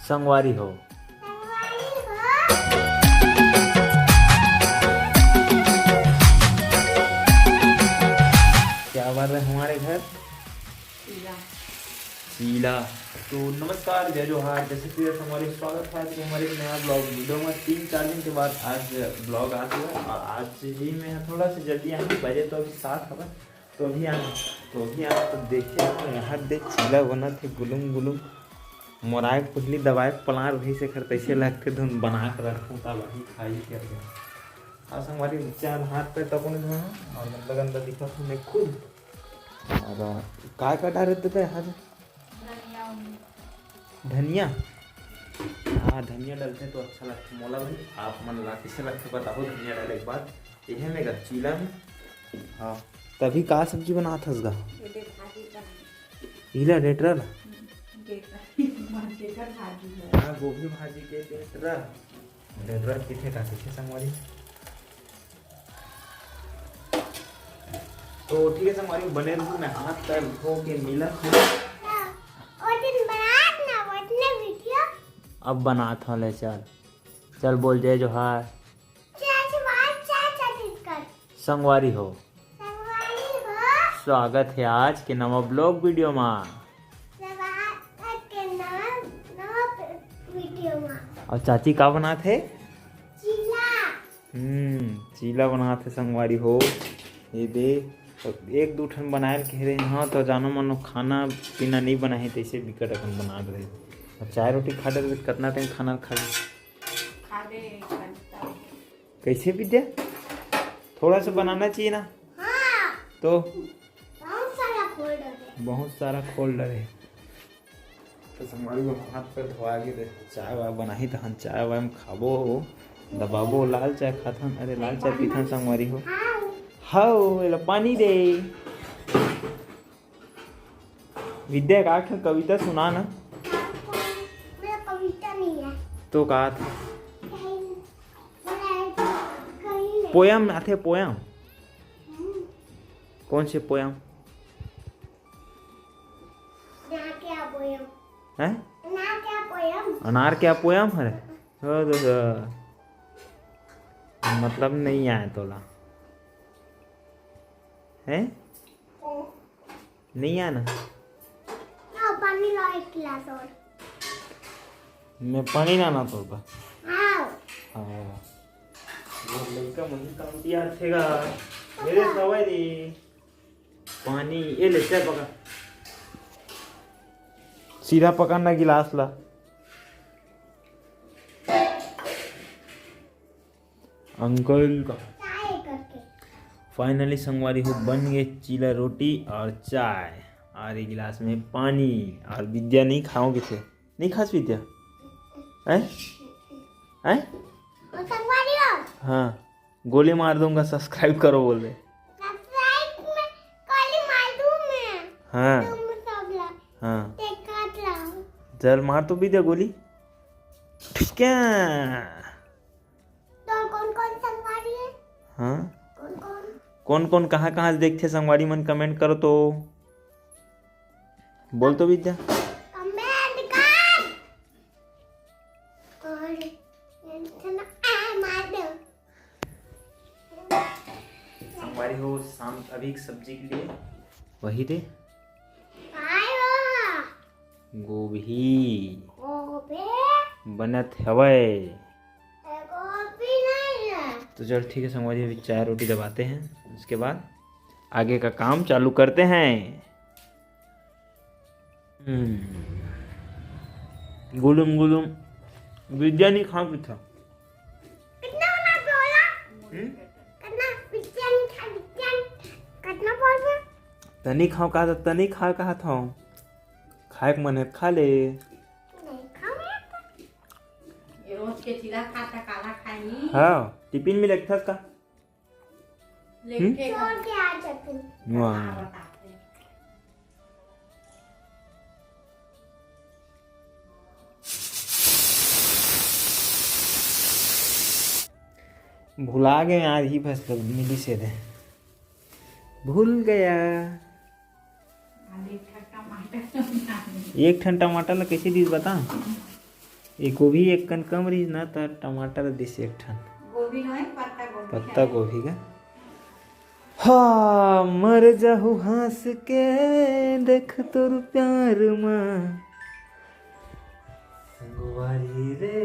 संगवारी हो। क्या बात है हमारे घर शीला। तो नमस्कार, जय जोहार, जैसे कि हमारे स्वागत है कि हमारे एक नया ब्लॉग वीडियो में 3-4 दिन के बाद आज ब्लॉग आ गया। और आज ही मैं थोड़ा सा जल्दी आने बजे तो अभी 7 है तो अभी आना तो देखिए यहाँ देख चीला बना थे गुलुम गुलुम मोराए पुहली दवाई पलार वही से खर तैसे लगते धुन बना कर रखूँ तब वही खाई कर गया। आज हमारी चार हाथ पे तक और गंदा गंदा दिखा मैं खुद और काय कटा रहते थे आज धनिया। हाँ धनिया डालते तो अच्छा लगता मोला भाई। आप मन ला कैसे लगते बताओ धनिया डाले के बाद यह में चीला में। हाँ तभी का सब्जी बना था उसका इला डेटरल। हाँ गोभी भाजी के डेटरल किथे का कैसे संगवारी। तो ठीक है संगवारी बने रहूँ मैं हाथ पैर धो के मिला अब बना था ले चल चल बोल जय जोहार संगवारी हो। स्वागत है आज के नवा ब्लॉग वीडियो में। और चाची का बना थे चीला बना थे संगवारी हो। ये दे एक दो ठन बनाए कह रहे हाँ तो जानो मानो खाना पीना नहीं बना है तैसे बिकट अपन बना रहे। और चाय रोटी खा रहे कितना टाइम खाना खा कैसे विद्या थोड़ा सा बनाना चाहिए ना। हाँ। तो बहुत सारा खोल डरे तो संगवारी को हाथ पर धोआ के चाय वाय बनाही तो हम चाय वाय में खाबो दबाबो लाल चाय खाथन। अरे लाल चाय पीथन संगवारी हो। हाउ एला पानी दे विद्या का कविता सुना ना। मेरा कविता नहीं है तो कहा था पोयम आते पोयम कौन से पोयम है अनार क्या पोयम है मतलब नहीं आया तोला है नहीं आना। पानी ला एक गिलास और मैं पानी ना तो बा हाँ वो लड़का मुझे काम दिया थेगा मेरे सवाई दी पानी ये ले चल पका सीधा पकाना गिलास ला। अंकल का फाइनली संगवारी हो बन गए चीला रोटी और चाय और एक गिलास में पानी। और विद्या नहीं खाओगे थे नहीं खास विद्या हैं हाँ गोली मार दूंगा सब्सक्राइब करो बोल दे। हाँ हाँ चल मार तो विद्या गोली क्या हाँ कौन कौन कहाँ कहाँ से देखते संगवारी मन कमेंट करो तो बोल तो विद्या कमेंट कर और मार दो संगवारी हो। शाम अभी सब्जी के लिए वही दे गोभी बनत हवे तो चल ठीक है संगवारी अभी चाय रोटी दबाते हैं उसके बाद आगे का काम चालू करते हैं। गुलुम गुलुम विद्या नहीं खा भी था तनी खाओ कहा था तनी खा कहा था खाए के मन है खा ले रोज के चीला खाता काला खाई हाँ टिफिन में लगता का लेके छोड़ के आ जाते वाह भुला गए आज ही बस मिली से दे भूल गया। एक ठन टमाटर ला कैसे दीस बता ये गोभी एक कन कम रही ना तो टमाटर दिस एक ठन गोभी नहीं पत्ता गोभी पत्ता गोभी का। हाँ मर जाहू हंस के देख तोर प्यार में संगवारी रे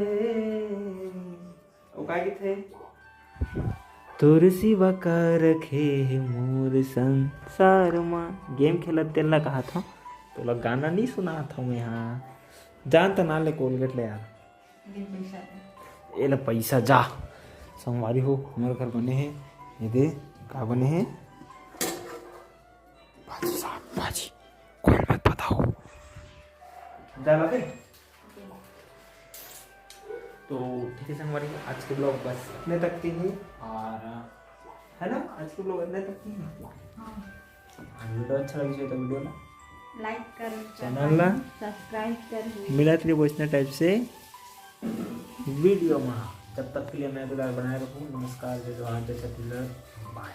ओ का गीत है तोर सिवा का रखे मोर संसार में। गेम खेलत तेल कहा था तो लोग गाना नहीं सुना था मैं यहाँ जान तो ना ले कोलगेट ले यार ये ले पैसा जा संगवारी हो हमारे घर बने हैं ये दे का बने हैं भाजी साहब भाजी कोई मत बताओ डाला दे। तो ठीक है संगवारी आज के ब्लॉग बस इतने तक के ही और है ना आज के ब्लॉग इतने तक के ही। वीडियो अच्छा लगे तो वीडियो ना लाइक करो चैनल ला सब्सक्राइब करो मिलत रही वैसने टाइप से वीडियो में। जब तक के लिए मैं दुलार बनाए रखूँ। नमस्कार जय जवान जय छत्तीसगढ़ बाय।